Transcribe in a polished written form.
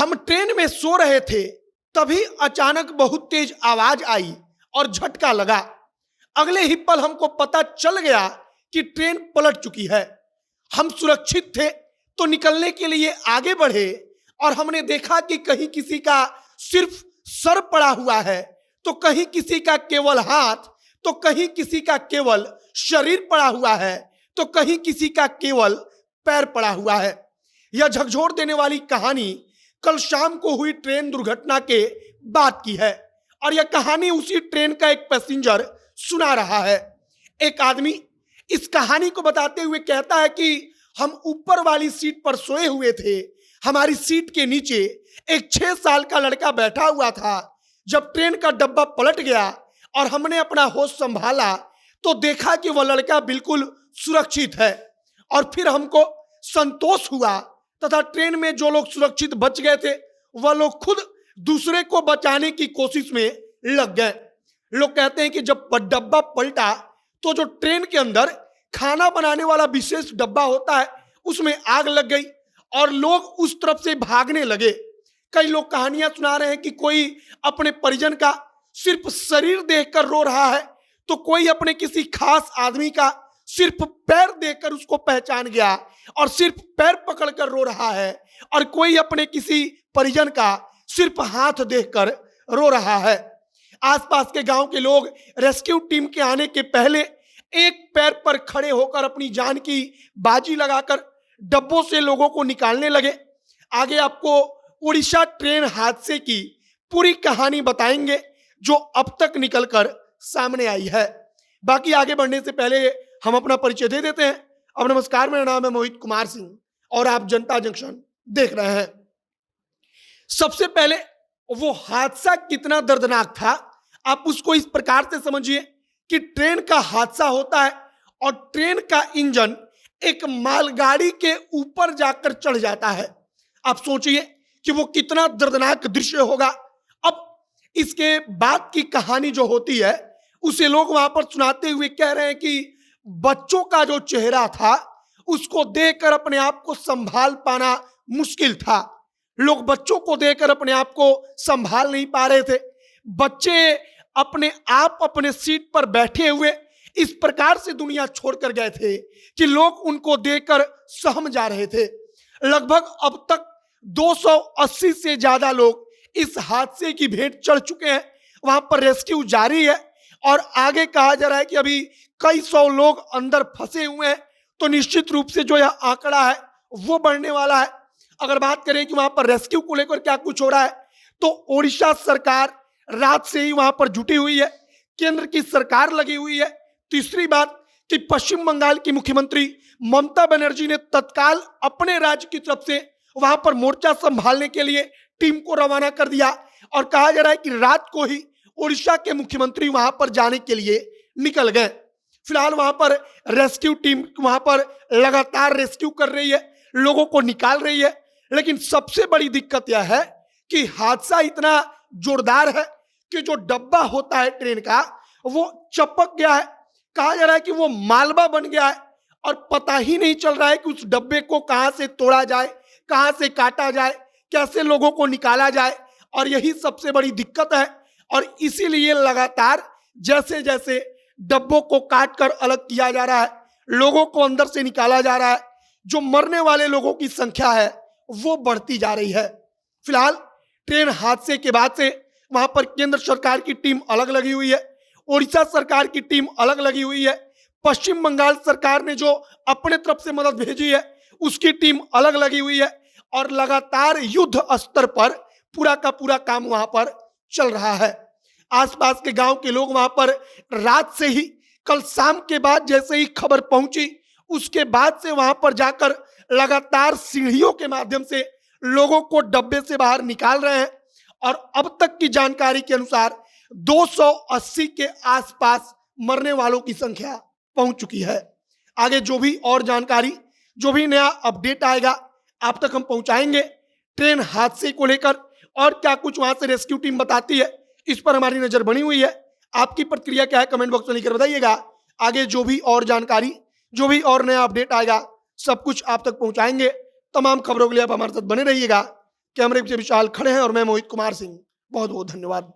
हम ट्रेन में सो रहे थे, तभी अचानक बहुत तेज आवाज आई और झटका लगा। अगले ही पल हमको पता चल गया कि ट्रेन पलट चुकी है। हम सुरक्षित थे तो निकलने के लिए आगे बढ़े और हमने देखा कि कहीं किसी का सिर्फ सर पड़ा हुआ है, तो कहीं किसी का केवल हाथ, तो कहीं किसी का केवल शरीर पड़ा हुआ है, तो कहीं किसी का केवल पैर पड़ा हुआ है। यह झकझोर देने वाली कहानी कल शाम को हुई ट्रेन दुर्घटना के बाद की है और यह कहानी उसी ट्रेन का एक पैसेंजर सुना रहा है। एक आदमी इस कहानी को बताते हुए कहता है कि हम ऊपर वाली सीट पर सोए हुए थे। हमारी सीट के नीचे एक 6 साल का लड़का बैठा हुआ था। जब ट्रेन का डब्बा पलट गया और हमने अपना होश संभाला तो देखा कि वह लड़का बिल्कुल सुरक्षित है और फिर हमको संतोष हुआ तथा ट्रेन में जो लोग सुरक्षित बच गए थे वह लोग खुद दूसरे को बचाने की कोशिश में लग गए। लोग कहते हैं कि जब डब्बा पलटा तो जो ट्रेन के अंदर खाना बनाने वाला विशेष डब्बा होता है उसमें आग लग गई और लोग उस तरफ से भागने लगे। कई लोग कहानियां सुना रहे हैं कि कोई अपने परिजन का सिर्फ शरीर देखकर रो रहा है, तो कोई अपने किसी खास आदमी का सिर्फ पैर देखकर उसको पहचान गया और सिर्फ पैर पकड़कर रो रहा है, और कोई अपने किसी परिजन का सिर्फ हाथ देखकर रो रहा है। आसपास के गांव के लोग रेस्क्यू टीम के आने के पहले एक पैर पर खड़े होकर अपनी जान की बाजी लगाकर डब्बों से लोगों को निकालने लगे। आगे आपको उड़ीसा ट्रेन हादसे की पूरी कहानी बताएंगे जो अब तक निकलकर सामने आई है। बाकी आगे बढ़ने से पहले हम अपना परिचय दे देते हैं। अब नमस्कार, मेरा नाम है मोहित कुमार सिंह और आप जनता जंक्शन देख रहे हैं। सबसे पहले वो हादसा कितना दर्दनाक था आप उसको इस प्रकार से समझिए कि ट्रेन का हादसा होता है और ट्रेन का इंजन एक मालगाड़ी के ऊपर जाकर चढ़ जाता है। आप सोचिए कि वो कितना दर्दनाक दृश्य होगा। अब इसके बाद की कहानी जो होती है उसे लोग वहां पर सुनाते हुए कह रहे हैं कि बच्चों का जो चेहरा था उसको देखकर अपने आप को संभाल पाना मुश्किल था। लोग बच्चों को देखकर अपने आप को संभाल नहीं पा रहे थे। बच्चे अपने आप अपने सीट पर बैठे हुए इस प्रकार से दुनिया छोड़कर गए थे कि लोग उनको देखकर सहम जा रहे थे। लगभग अब तक 280 से ज्यादा लोग इस हादसे की भेंट चढ़ चुके हैं। वहां पर रेस्क्यू जारी है और आगे कहा जा रहा है कि अभी कई सौ लोग अंदर फंसे हुए हैं, तो निश्चित रूप से जो यह आंकड़ा है वो बढ़ने वाला है। अगर बात करें कि वहां पर रेस्क्यू को लेकर क्या कुछ हो रहा है, तो ओडिशा सरकार रात से ही वहां पर जुटी हुई है, केंद्र की सरकार लगी हुई है। तीसरी बात कि पश्चिम बंगाल की मुख्यमंत्री ममता बनर्जी ने तत्काल अपने राज्य की तरफ से वहां पर मोर्चा संभालने के लिए टीम को रवाना कर दिया और कहा जा रहा है कि रात को ही ओडिशा के मुख्यमंत्री वहां पर जाने के लिए निकल गए। फिलहाल वहां पर रेस्क्यू टीम वहां पर लगातार रेस्क्यू कर रही है, लोगों को निकाल रही है। लेकिन सबसे बड़ी दिक्कत यह है कि हादसा इतना जोरदार है कि जो डब्बा होता है ट्रेन का वो चपक गया है। कहा जा रहा है कि वो मालवा बन गया है और पता ही नहीं चल रहा है कि उस डब्बे को कहां से तोड़ा जाए, कहां से काटा जाए, कैसे लोगों को निकाला जाए। और यही सबसे बड़ी दिक्कत है और इसीलिए लगातार जैसे जैसे डब्बों को काट कर अलग किया जा रहा है, लोगों को अंदर से निकाला जा रहा है, जो मरने वाले लोगों की संख्या है वो बढ़ती जा रही है। फिलहाल ट्रेन हादसे के बाद से वहां पर केंद्र सरकार की टीम अलग लगी हुई है, ओडिशा सरकार की टीम अलग लगी हुई है, पश्चिम बंगाल सरकार ने जो अपने तरफ से मदद भेजी है उसकी टीम अलग लगी हुई है और लगातार युद्ध स्तर पर पूरा का पूरा काम वहां पर चल रहा है। आसपास के गांव के लोग वहां पर रात से ही, कल शाम के बाद जैसे ही खबर पहुंची उसके बाद से वहां पर जाकर लगातार सीढ़ियों के माध्यम से लोगों को डब्बे से बाहर निकाल रहे हैं और अब तक की जानकारी के अनुसार 280 के आसपास मरने वालों की संख्या पहुंच चुकी है। आगे जो भी और जानकारी, जो भी नया अपडेट आएगा आप तक हम पहुंचाएंगे। ट्रेन हादसे को लेकर और क्या कुछ वहां से रेस्क्यू टीम बताती है इस पर हमारी नजर बनी हुई है। आपकी प्रतिक्रिया क्या है कमेंट बॉक्स में लिखकर बताइएगा। आगे जो भी और जानकारी, जो भी और नया अपडेट आएगा सब कुछ आप तक पहुंचाएंगे। तमाम खबरों के लिए आप हमारे साथ बने रहिएगा। कैमरे के विशाल खड़े हैं और मैं मोहित कुमार सिंह। बहुत बहुत धन्यवाद।